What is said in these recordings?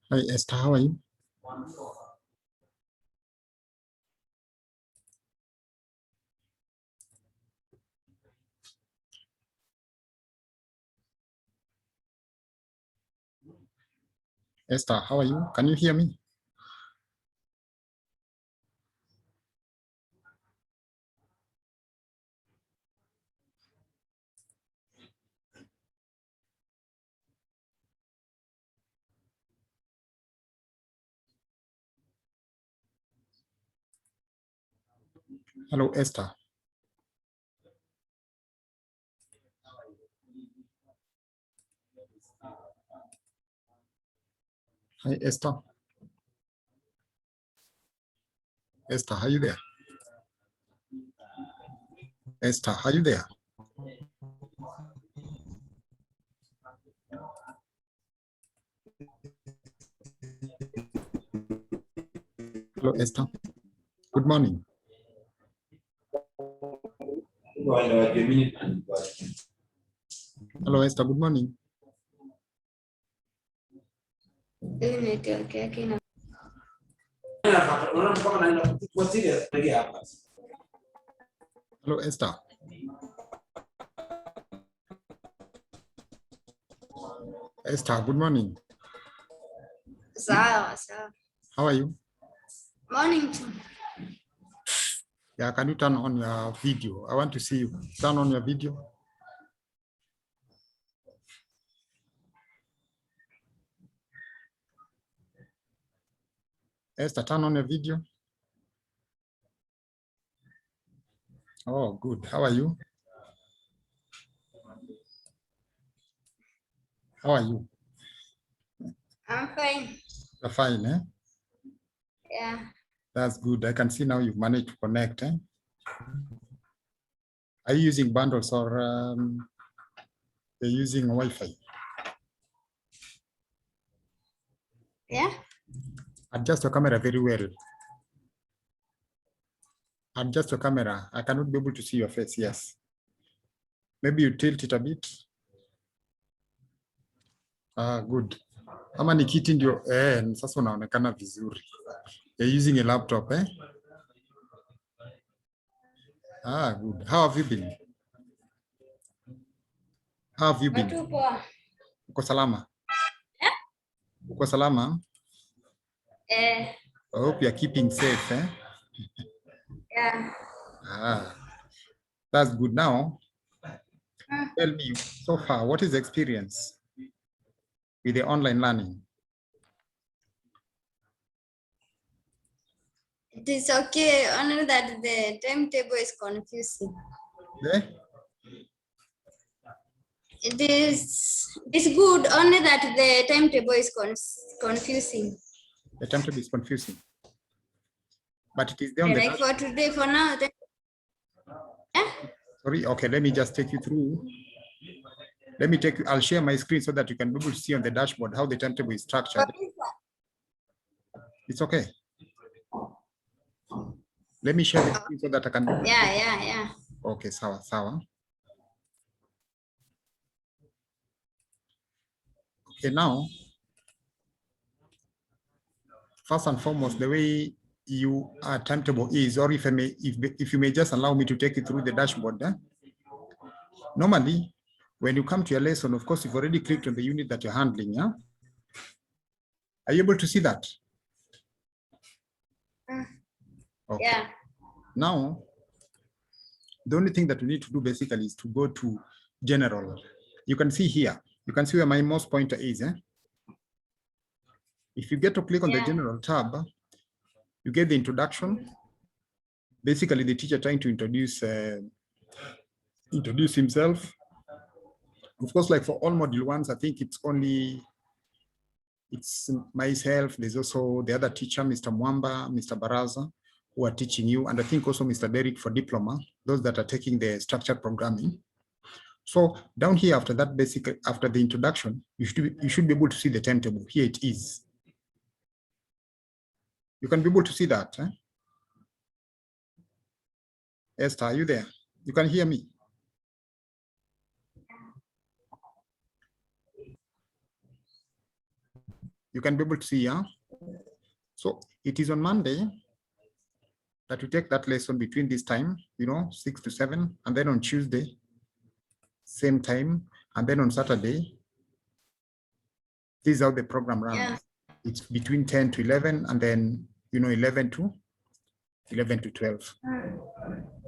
Hi, Esther, how are you? Esther, how are you? Can you hear me? Hello, Esther. Hi, Esther. Esther, are you there? Esther, are you there? Hello, Esther. Good morning. Hello, Esther. Good morning. Hello, Esther. Esther, good morning. Sawa, sawa. How are you? Morning. Yeah, can you turn on your video? I want to see you. Turn on your video. Esther, turn on your video. Oh, good. How are you? How are you? I'm fine. You're fine, eh? Yeah. That's good. I can see now you've managed to connect, eh? Are you using bundles or you're using Wi-Fi? Yeah. Adjust your camera very well. Adjust your camera. I cannot be able to see your face. Yes. Maybe you tilt it a bit. Good. Ama ni kiti ndio sasa unaonekana vizuri. You're using a laptop, eh? Good. How have you been? How have you been? Uko salama? Yeah. Uko salama? I hope you're keeping safe, eh? Yeah. That's good. Now, tell me, so far, what is the experience with the online learning? It is okay, only that the timetable is confusing. Eh? It's good, only that the timetable is confusing. The timetable is confusing. But it is there on the Like for today, for now. Sorry, okay, let me just take you through. I'll share my screen so that you can be able to see on the dashboard how the timetable is structured. It's okay. Let me share the screen so that I can. Yeah. Okay, sawa. Okay, now, first and foremost, the way you timetable is, or if you may just allow me to take you through the dashboard. Normally, when you come to your lesson, of course, you've already clicked on the unit that you're handling. Yeah. Are you able to see that? Okay. Yeah. Now, the only thing that we need to do basically is to go to general. You can see here, you can see where my mouse pointer is. Eh? If you get to click on the general tab, you get the introduction. Basically, the teacher trying to introduce himself. Of course, like for all module ones, I think it's myself. There's also the other teacher, Mr. Mwamba, Mr. Baraza, who are teaching you. And I think also Mr. Derek for diploma, those that are taking the structured programming. So down here, after that, basically, after the introduction, you should be able to see the timetable. Here it is. You can be able to see that. Eh? Esther, are you there? You can hear me? You can be able to see, yeah? So it is on Monday that we take that lesson between this time, 6 to 7, and then on Tuesday, same time, and then on Saturday, this is how the program runs. Yeah. It's between 10 to 11, and then, 11 to 12.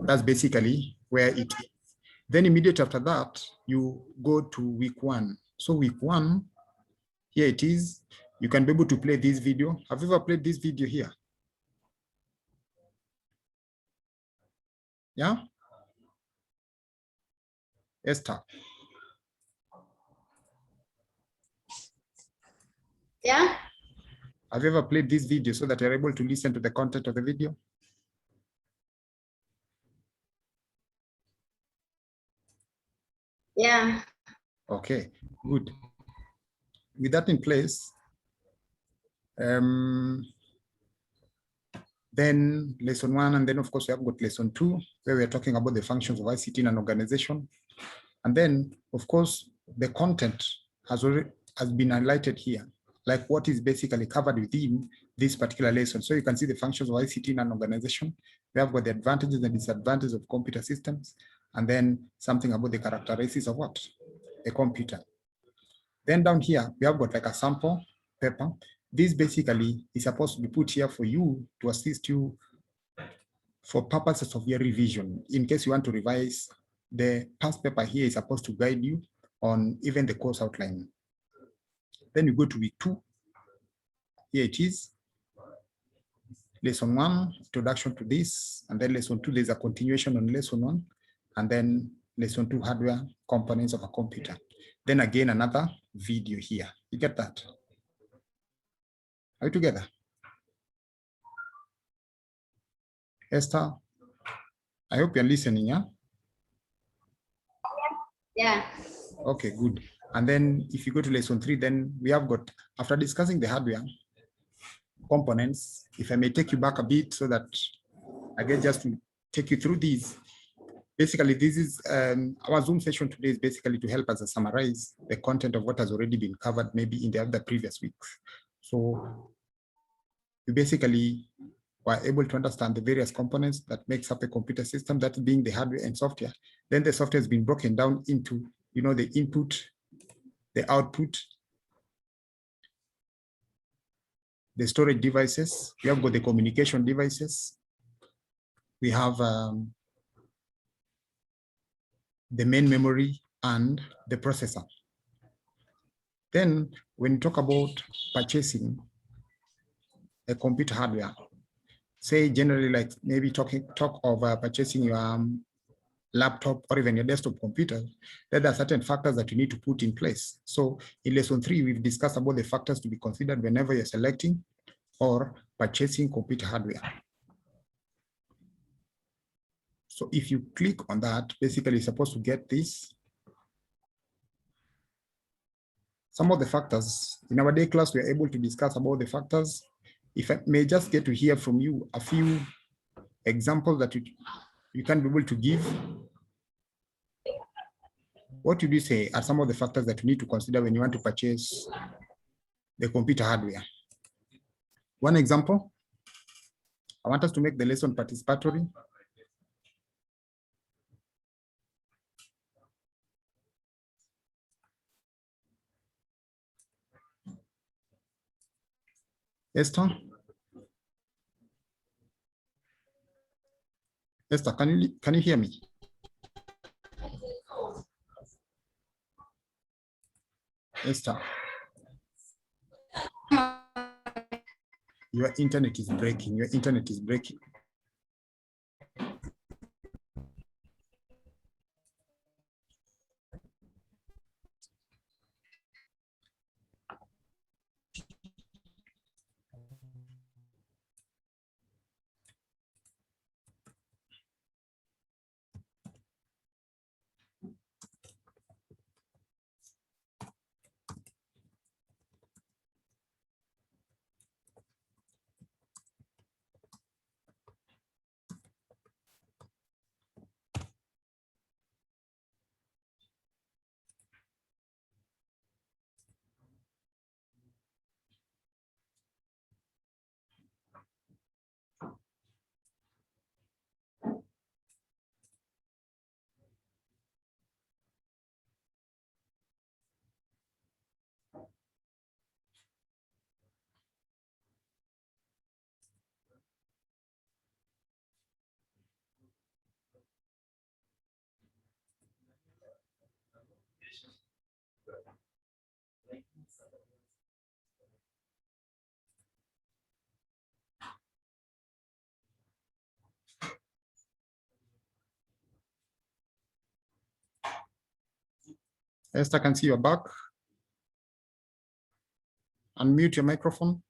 That's basically where it is. Then immediately after that, you go to week 1. So week 1, here it is. You can be able to play this video. Have you ever played this video here? Yeah? Esther, Yeah. have you ever played this video so that you're able to listen to the content of the video? Yeah. Okay, good. With that in place, then lesson 1, and then of course we have got lesson 2, where we're talking about the functions of ICT in an organization. And then of course, the content has been highlighted here, like what is basically covered within this particular lesson. So you can see the functions of ICT in an organization. We have got the advantages and disadvantages of computer systems, and then something about the characteristics of what? A computer. Then down here, we have got like a sample paper. This basically is supposed to be put here for you to assist you for purposes of your revision. In case you want to revise, the past paper here is supposed to guide you on even the course outline. Then you go to week 2. Here it is. Lesson 1, introduction to this, and then lesson 2, there's a continuation on lesson 1, and then lesson 2, hardware components of a computer. Then again, another video here. You get that? Are we together? Esther, I hope you're listening, yeah? Yeah. Okay, good. And then if you go to lesson 3, then we have got, after discussing the hardware components, if I may take you back a bit so that I get just to take you through these. Basically, this is our Zoom session today is basically to help us summarize the content of what has already been covered maybe in the other previous weeks. So we basically were able to understand the various components that makes up a computer system, that being the hardware and software. Then the software has been broken down into, the input, the output, the storage devices. We have got the communication devices. We have the main memory and the processor. Then when you talk about purchasing a computer hardware, say generally like maybe talk of purchasing your laptop or even your desktop computer, there are certain factors that you need to put in place. So in lesson 3, we've discussed about the factors to be considered whenever you're selecting or purchasing computer hardware. So if you click on that, basically you're supposed to get this. Some of the factors in our day class, we are able to discuss about the factors. If I may just get to hear from you a few examples that you can be able to give. What would you say are some of the factors that you need to consider when you want to purchase the computer hardware? One example, I want us to make the lesson participatory. Esther? Esther, can you hear me? Esther? Your internet is breaking. Your internet is breaking. Esther, can see your back. Unmute your microphone.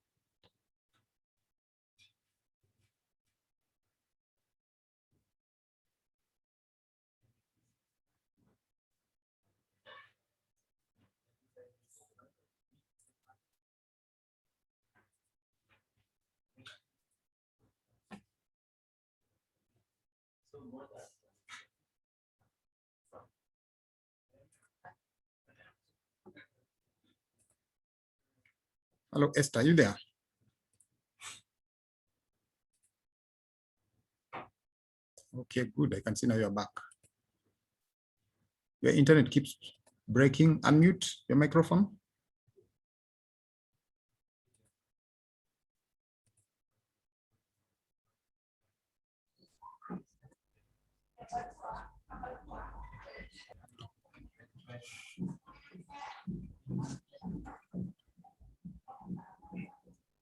Hello, Esther, are you there? Okay, good. I can see now you're back. Your internet keeps breaking. Unmute your microphone.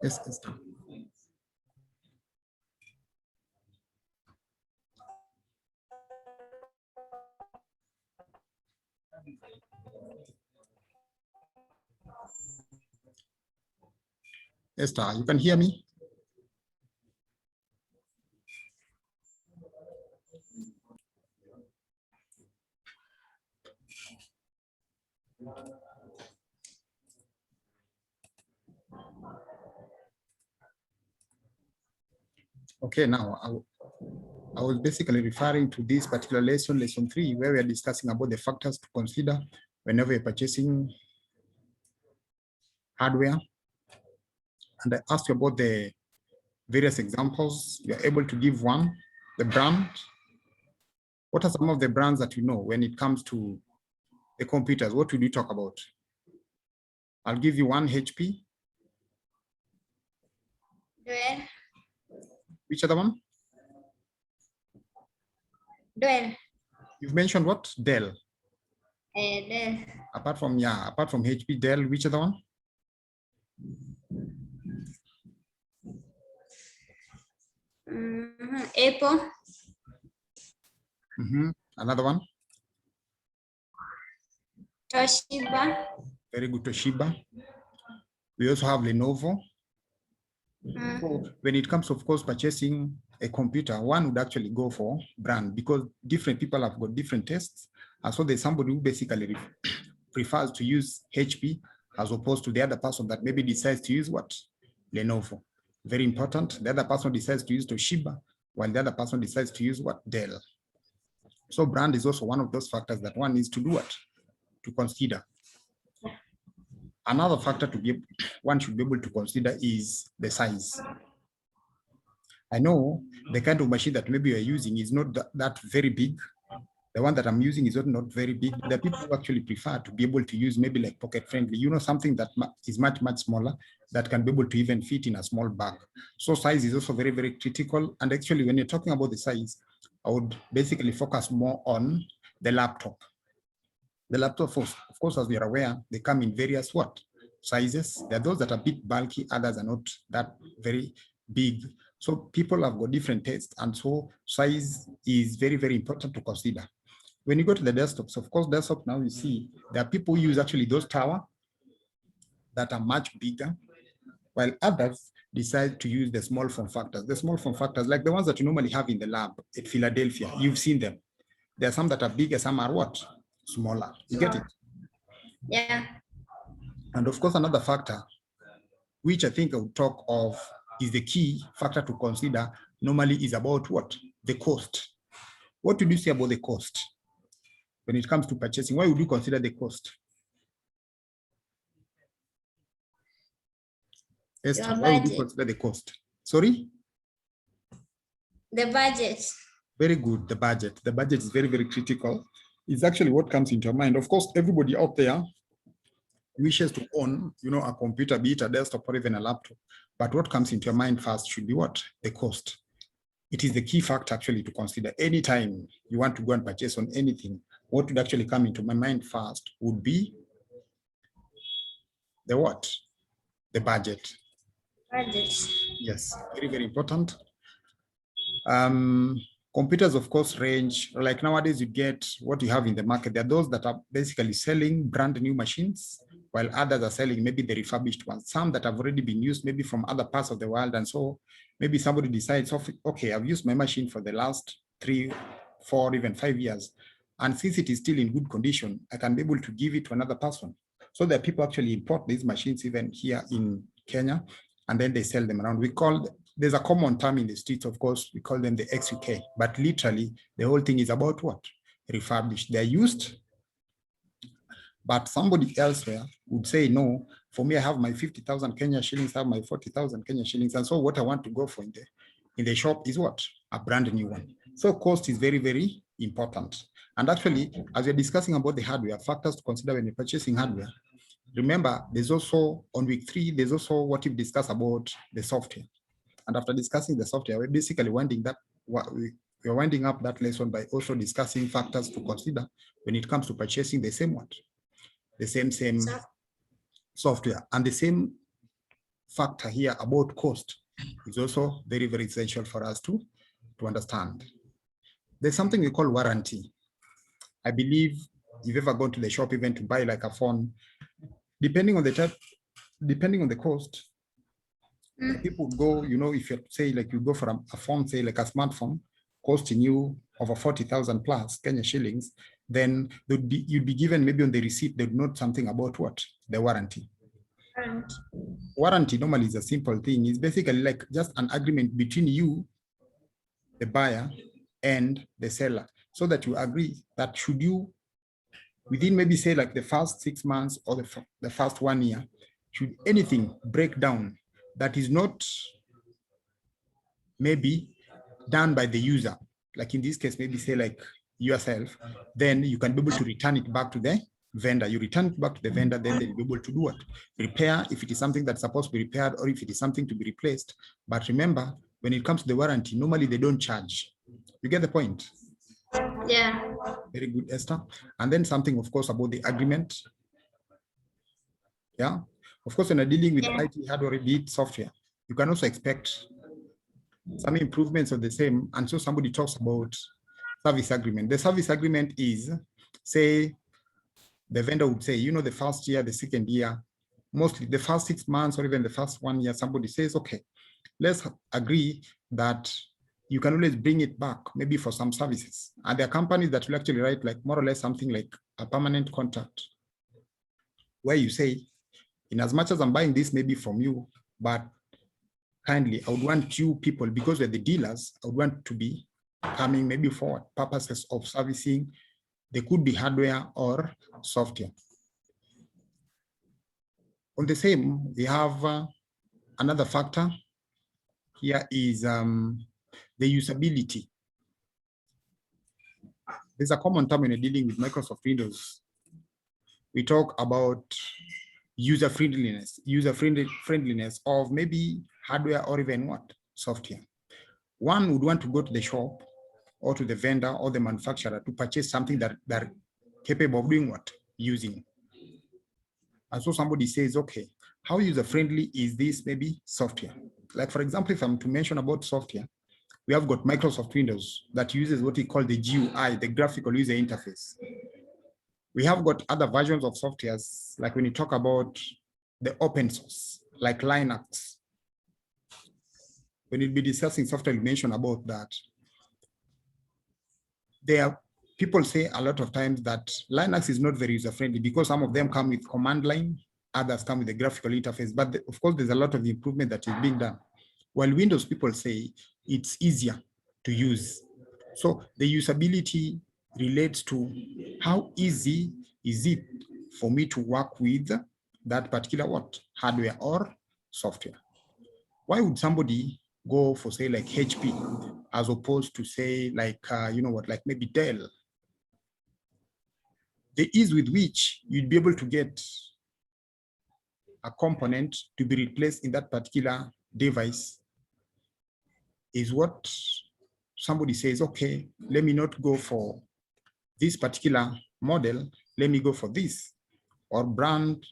Yes, Esther. Esther, you can hear me? Okay, now I was basically referring to this particular lesson, lesson 3, where we are discussing about the factors to consider whenever you're purchasing hardware. And I asked you about the various examples. You're able to give one, the brand. What are some of the brands that you know when it comes to the computers? What would you talk about? I'll give you one, HP. Dell. Which other one? Dell. You've mentioned what? Dell. Dell. Apart from HP, Dell, which other one? Apple. Another one? Toshiba. Very good, Toshiba. We also have Lenovo. So when it comes, of course, purchasing a computer, one would actually go for brand because different people have got different tastes. And so there's somebody who basically prefers to use HP as opposed to the other person that maybe decides to use what? Lenovo. Very important. The other person decides to use Toshiba, while the other person decides to use what? Dell. So brand is also one of those factors that one needs to do what? To consider. Another factor one should be able to consider is the size. I know the kind of machine that maybe you're using is not that very big. The one that I'm using is not very big. The people who actually prefer to be able to use maybe like pocket friendly, something that is much smaller that can be able to even fit in a small bag. So size is also very, very critical. And actually, when you're talking about the size, I would basically focus more on the laptop. The laptop, of course, as we are aware, they come in various what? Sizes. There are those that are a bit bulky, others are not that very big. So people have got different tastes. And so size is very, very important to consider. When you go to the desktops, of course, desktop now you see there are people who use actually those tower that are much bigger, while others decide to use the small form factors. The small form factors, like the ones that you normally have in the lab at Philadelphia, you've seen them. There are some that are bigger, some are what? Smaller. You get it? Yeah. And of course, another factor, which I think I would talk of, is the key factor to consider normally is about what? The cost. What would you say about the cost when it comes to purchasing? Why would you consider the cost? Esther, why would you consider the cost? Sorry? The budget. Very good, the budget. The budget is very, very critical. It's actually what comes into your mind. Of course, everybody out there wishes to own, a computer, be it a desktop or even a laptop. But what comes into your mind first should be what? The cost. It is the key factor actually to consider. Anytime you want to go and purchase on anything, what would actually come into my mind first would be the what? The budget. Budget. Yes, very, very important. Computers, of course, range, like nowadays you get what you have in the market. There are those that are basically selling brand new machines, while others are selling maybe the refurbished ones, some that have already been used maybe from other parts of the world. And so maybe somebody decides, okay, I've used my machine for the last 3, 4, even 5 years. And since it is still in good condition, I can be able to give it to another person. So that people actually import these machines even here in Kenya, and then they sell them around. There's a common term in the streets, of course, we call them the XUK, but literally the whole thing is about what? Refurbished. They're used, but somebody elsewhere would say, no, for me, I have my 50,000 Kenya shillings, I have my 40,000 Kenya shillings. And so what I want to go for in the shop is what? A brand new one. So cost is very, very important. And actually, as we're discussing about the hardware, factors to consider when you're purchasing hardware, remember, there's also, on week 3, there's also what you've discussed about the software. And after discussing the software, we're basically winding up that lesson by also discussing factors to consider when it comes to purchasing the same what? The same software. And the same factor here about cost is also very, very essential for us to understand. There's something we call warranty. I believe you've ever gone to the shop even to buy like a phone, depending on the type, depending on the cost, people go, if you say like you go for a phone, say like a smartphone, costing you over 40,000 plus Kenya shillings, then you'd be given maybe on the receipt, they'd note something about what? The warranty. Warranty normally is a simple thing. It's basically like just an agreement between you, the buyer, and the seller, so that you agree that should you, within maybe say like the first 6 months or the first 1 year, should anything break down that is not maybe done by the user, like in this case, maybe say like yourself, then you can be able to return it back to the vendor. You return it back to the vendor, then they'll be able to do what? Repair, if it is something that's supposed to be repaired, or if it is something to be replaced. But remember, when it comes to the warranty, normally they don't charge. You get the point? Yeah. Very good, Esther. And then something, of course, about the agreement. Yeah. Of course, when you're dealing with IT hardware, be it software, you can also expect some improvements of the same. And so somebody talks about service agreement. The service agreement is, say, the vendor would say, the first year, the second year, mostly the first 6 months or even the first 1 year, somebody says, okay, let's agree that you can always bring it back, maybe for some services. And there are companies that will actually write like more or less something like a permanent contract, where you say, in as much as I'm buying this maybe from you, but kindly, I would want you people, because we're the dealers, I would want to be coming maybe for purposes of servicing. They could be hardware or software. On the same, we have another factor here is the usability. There's a common term when you're dealing with Microsoft Windows. We talk about user friendliness of maybe hardware or even what? Software. One would want to go to the shop or to the vendor or the manufacturer to purchase something that they're capable of doing what? Using. And so somebody says, okay, how user friendly is this maybe software? Like, for example, if I'm to mention about software, we have got Microsoft Windows that uses what we call the GUI, the graphical user interface. We have got other versions of softwares, like when you talk about the open source, like Linux. When you'll be discussing software, you mention about that. People say a lot of times that Linux is not very user-friendly because some of them come with command line, others come with the graphical interface. But of course, there's a lot of improvement that is being done. While Windows, people say it's easier to use. So the usability relates to how easy is it for me to work with that particular what? Hardware or software. Why would somebody go for, say, like HP as opposed to, say, like, like maybe Dell? The ease with which you'd be able to get a component to be replaced in that particular device is what somebody says, okay, let me not go for this particular model, let me go for this, or brand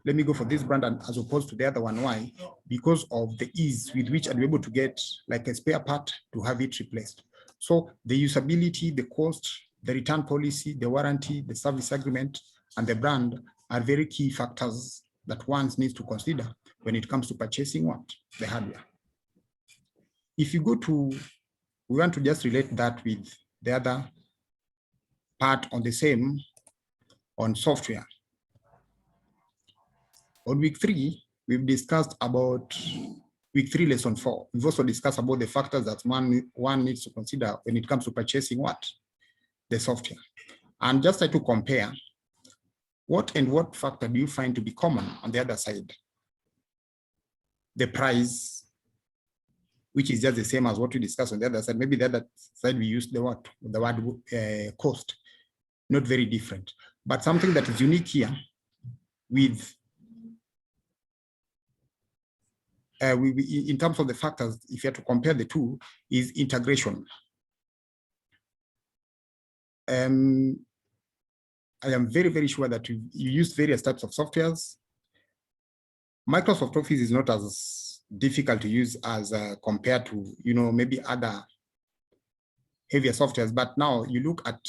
let me go for this brand and as opposed to the other one. Why? Because of the ease with which I'll be able to get like a spare part to have it replaced. So the usability, the cost, the return policy, the warranty, the service agreement, and the brand are very key factors that one needs to consider when it comes to purchasing what? The hardware. If you go to, we want to just relate that with the other part on the same, on software. On week 3, we've discussed about week 3, lesson 4. We've also discussed about the factors that one needs to consider when it comes to purchasing what? The software. And just try to compare what factor do you find to be common on the other side? The price, which is just the same as what we discussed on the other side. Maybe the other side we use the word cost, not very different. But something that is unique here with in terms of the factors, if you have to compare the two, is integration. I am very, very sure that you use various types of softwares. Microsoft Office is not as difficult to use as compared to, maybe other heavier softwares. But now you look at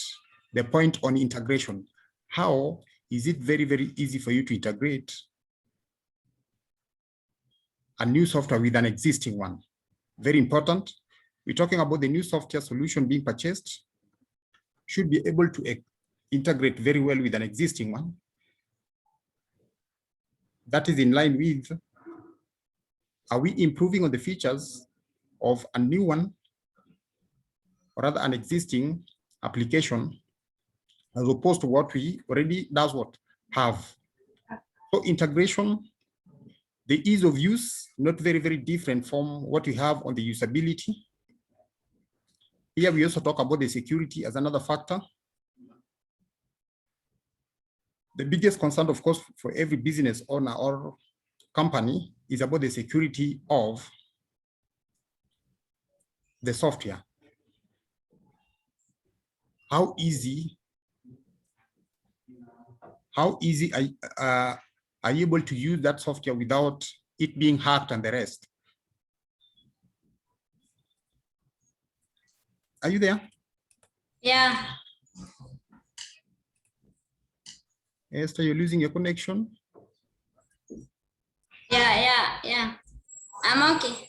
the point on integration. How is it very, very easy for you to integrate a new software with an existing one? Very important. We're talking about the new software solution being purchased should be able to integrate very well with an existing one. That is in line with, are we improving on the features of a new one or rather an existing application as opposed to what we already have. So integration, the ease of use, not very, very different from what we have on the usability. Here we also talk about the security as another factor. The biggest concern, of course, for every business owner or company is about the security of the software. How easy are you able to use that software without it being hacked and the rest? Are you there? Yeah. Esther, you're losing your connection. Yeah. I'm okay.